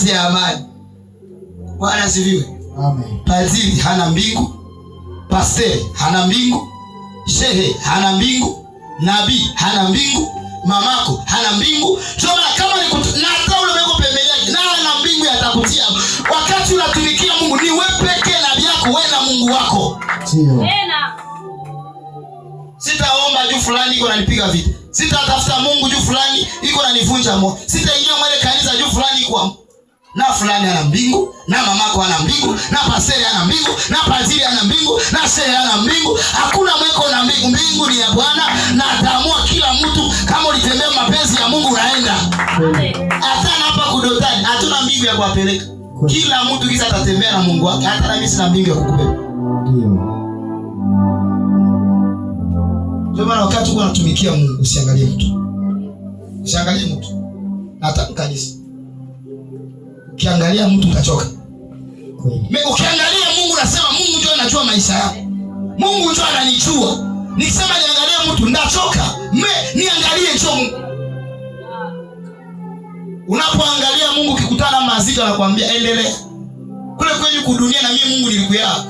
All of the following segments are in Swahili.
kazi ya amani. Bwana asifiwe. Amen. Padri hana mbingu, pastor hana mbingu, shehe hana mbingu, nabii hana mbingu, mamako hana mbingu. Soma kama ni na hata ule weko pembeni yake na hana mbingu yatakutia. Wakati unatumikia Mungu ni wewe pekee na yako wewe na Mungu wako. Ndio. Sitaomba juu fulani iko nanipiga vita. Sitatafuta Mungu juu fulani iko nanivunja moyo. Sitaingia mwele kanisa juu fulani iko na fulani ana mbingu, na mamako ana mbingu, na pastori ana mbingu, na padri ana mbingu, na shehe ana mbingu. Hakuna mweko na mbingu. Mbingu ni ya Bwana na ataamua kila mtu kama ulitembea mapenzi ya Mungu unaenda. Hata hapa kudotani hatuna mbingu ya kuwapeleka. Kila mtu kisa atatembea na Mungu wake. Hata na mimi sina mbingu ya kukubeba. Ndio. Ndio maana wakati uko unatumikia Mungu usiangalie mtu. Usiangalie mtu. Hata kanisa. Ukiangalia mtu utachoka. Ukiangalia Mungu unasema Mungu ndio anajua maisha yako. Mungu ndio ananijua. Nikisema niangalie mtu ndachoka. Niangalie Mungu. Unapoangalia Mungu ukikutana na mazito anakuambia endelea. Kule kwenye kudunia na mimi Mungu nilikuya.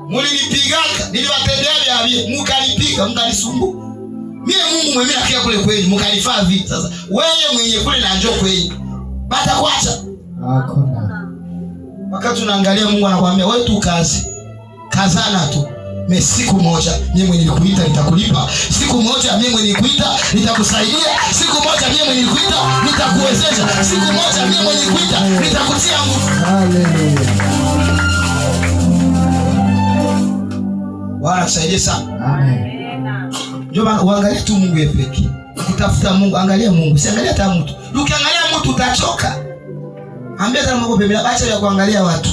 Mlinipigaka, niliwatendea vya mkanipiga, mkanisumbu. Mimi Mungu mwenyewe nakia kule kwenye mkanifaa vipi sasa? Wewe mwenye kule na njoo kwenye. Bata kuacha. Hakuna. Wakati unaangalia Mungu anakuambia wewe tu kazi. Kazana tu. Siku moja mimi mwenye nilikuita nitakulipa. Siku moja mimi mwenye nilikuita nitakusaidia. Siku moja mimi mwenye nilikuita nitakuwezesha. Siku moja mimi mwenye nilikuita nitakutia nguvu. Haleluya. Bwana tusaidie sana. Amen. Ndio maana uangalie tu Mungu yepeki. Ukitafuta Mungu, angalia Mungu. Usiangalie hata mtu. Ukiangalia mtu utachoka. Ambia kama Mungu pembeni, acha ya kuangalia watu.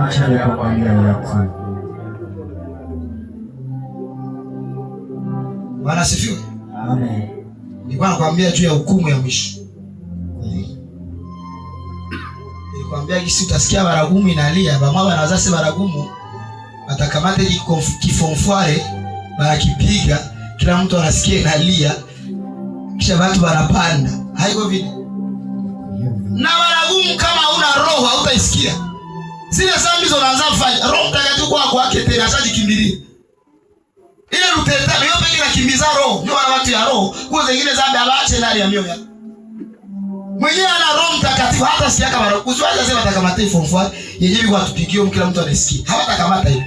Acha ya kuangalia watu. Bwana asifiwe. Amen. Nilikuwa nakwambia juu ya hukumu ya mwisho. Nilikwambia kisi utasikia baragumu inalia, bamwa wanazase baragumu. Atakamate kifonfware, barakipiga, kila mtu anasikia inalia. Kisha watu wanapanda. Haiko vile. Na baragumu kama una roho hautaisikia. Zile zambi zonaanza kufanya. Roho Mtakatifu kwake tena ashajikimbilia. Ile ruteta leo pekee inakimbiza roho. Ndio wana watu ya roho. Kwa zingine zambi abaache ndani ya mioyo yao. Mwenyewe ana Roho Mtakatifu hata sikia kama roho. Usiwaje sema atakamata ifonfwa yenyewe kwa tupikio kila mtu anasikia. Hawatakamata hiyo.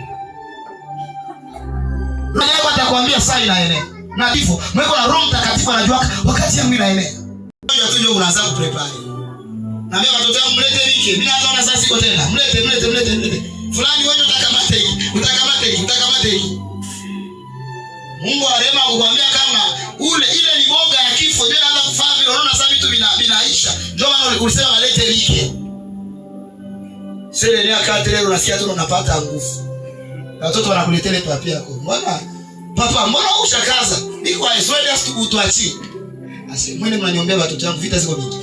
Roho atakwambia saa inaenea. Na hivyo mweko na Roho Mtakatifu anajua wakati yangu inaenea. Ndio ndio unaanza kuprepare. Na mimi watoto wangu mlete wiki. Mimi naanza sasa siko tena. Mlete. Fulani wewe utakamata hiki. Mungu arema kukwambia kama ile ni boga ya kifo ndio anaanza kufanya vile unaona sasa vitu vinaisha. Ndio maana ulisema walete wiki. Sasa leo kati leo unasikia tu unapata nguvu. Watoto wanakuletea ile papi yako. Mbona papa mbona ushakaza? Niko aiswede asituachie. Asi mwende mnaniombea watoto wangu vita ziko mingi.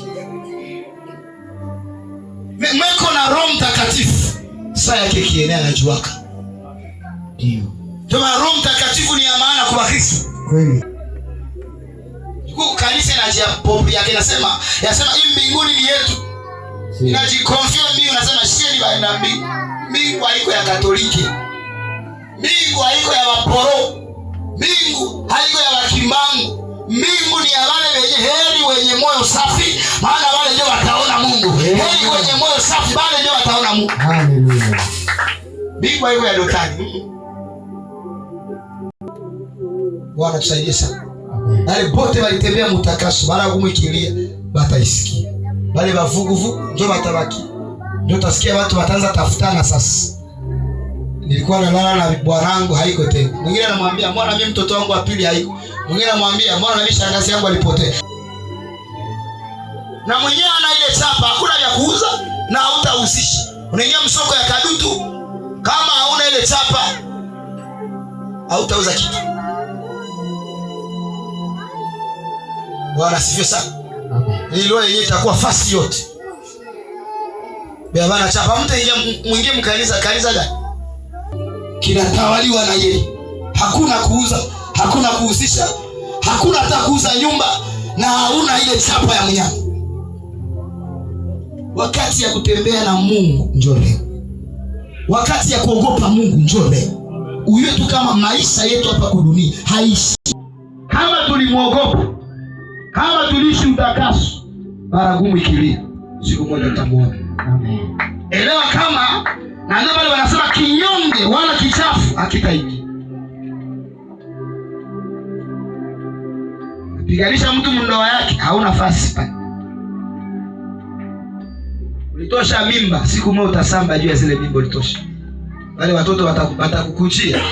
Mweko na Roho Mtakatifu. Saa yake kienea anajuaka. Ndio. Tuma Roho Mtakatifu ni ya maana kwa Kristo. Kweli. Kwa kanisa inajia popo yake inasema hii mbinguni ni yetu. Inajikonfirm mimi unasema sheni baina mbingu. Mbingu haiko ya Katoliki. Mbingu haiko ya waporo. Mbingu haiko ya wakimbangu. Mbingu ni ya wale wenye heri wenye moyo safi, maana wale ndio wataona Mungu. Heri wenye moyo safi, wale ndio wataona Mungu. Haleluya. Mbingu haiko ya dotani. Bwana tusaidie sana. Amen. Wale bote walitembea mutakaso, mara gumu ikilia, bataisikia. Wale bavuguvu ndio watabaki. Ndio utasikia watu wataanza tafutana sasa. Nilikuwa nalala na bwanangu haiko tena. Mwingine anamwambia mbona mimi mtoto wangu wa pili haiko. Mwingine anamwambia mbona mimi shangazi yangu alipotea. Na mwenyewe ana ile chapa hakuna vya kuuza na hautahusisha. Unaingia msoko ya Kadutu kama hauna ile chapa hautauza kitu. Bwana sifiwe sana. Hilo yenyewe itakuwa fasi yote. Bwana chapa mtu mwingie mkanisa gani? Kinatawaliwa na yeye. Hakuna kuuza, hakuna kuhusisha, hakuna hata kuuza nyumba na hauna ile chapa ya mnyama. Wakati ya kutembea na Mungu njoo leo. Wakati ya kuogopa Mungu njoo leo. Ujue tu kama maisha yetu hapa kwa dunia haishi. Kama tulimuogopa, kama tuliishi utakaso, baragumu ikilia, siku moja tutamuona. Amen. Elewa kama na ndio wale wanasema kinyonge wala kichafu hakitaingia. Piganisha mtu mndoa yake hauna nafasi pale. Ulitosha mimba, siku moja utasamba juu ya zile mimba ulitosha. Wale watoto watakukuchia.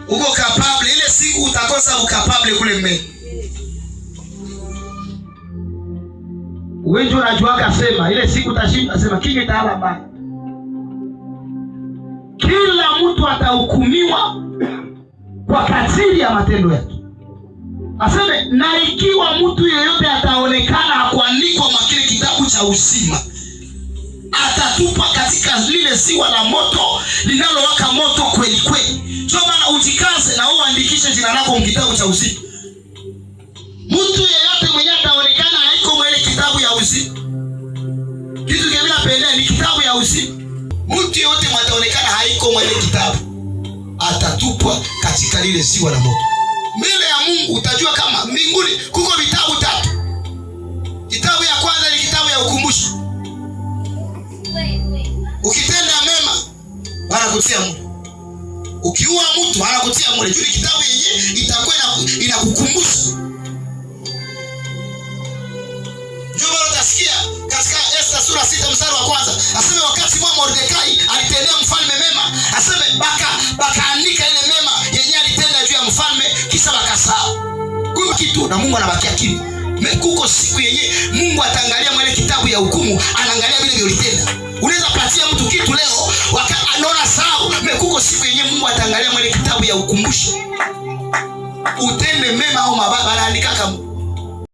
Uko capable, ile siku utakosa ukapable kule mbele. Wewe unajua akasema ile siku utashinda, sema kingi taala mbaya. Kila mtu atahukumiwa kwa kadiri ya matendo yake. Aseme na ikiwa mtu yeyote ataonekana hakuandikwa makile kitabu cha uzima, atatupwa katika lile ziwa la moto linalowaka moto kweli kweli. Ndio maana ujikaze na uandikishe jina lako kitabu cha uzima. Mtu yeyote mwenye ataonekana haiko mwele kitabu ya uzima. Kitu kingine napendea ni kitabu ya uzima. Mtu yeyote ataonekana haiko mwele kitabu, atatupwa katika lile ziwa la moto. Mbele ya Mungu utajua kama mbinguni kuko vitabu 3. Kitabu ya kwanza ni kitabu ya ukumbusho. Ukitenda mema wanakutia mtu. Ukiua mtu wanakutia mtu. Juu kitabu yenyewe itakuwa inakukumbusha. Ndio maana utasikia katika Esther sura 6 mstari wa kwanza, aseme wakati mwa Mordekai alitendea mfalme mema, aseme bakaandika ile mema yenyewe alitenda juu ya mfalme, kisha bakasahau. Kwa kitu na Mungu anabakia kimya. Kuko siku yenyewe Mungu ataangalia mwele kitabu ya hukumu, anaangalia vile ulitenda. Unaweza patia mtu kitu leo wakati anaona sawa, kuko siku yenyewe Mungu ataangalia mwele kitabu ya ukumbusho. Utende mema au mabaya anaandika kama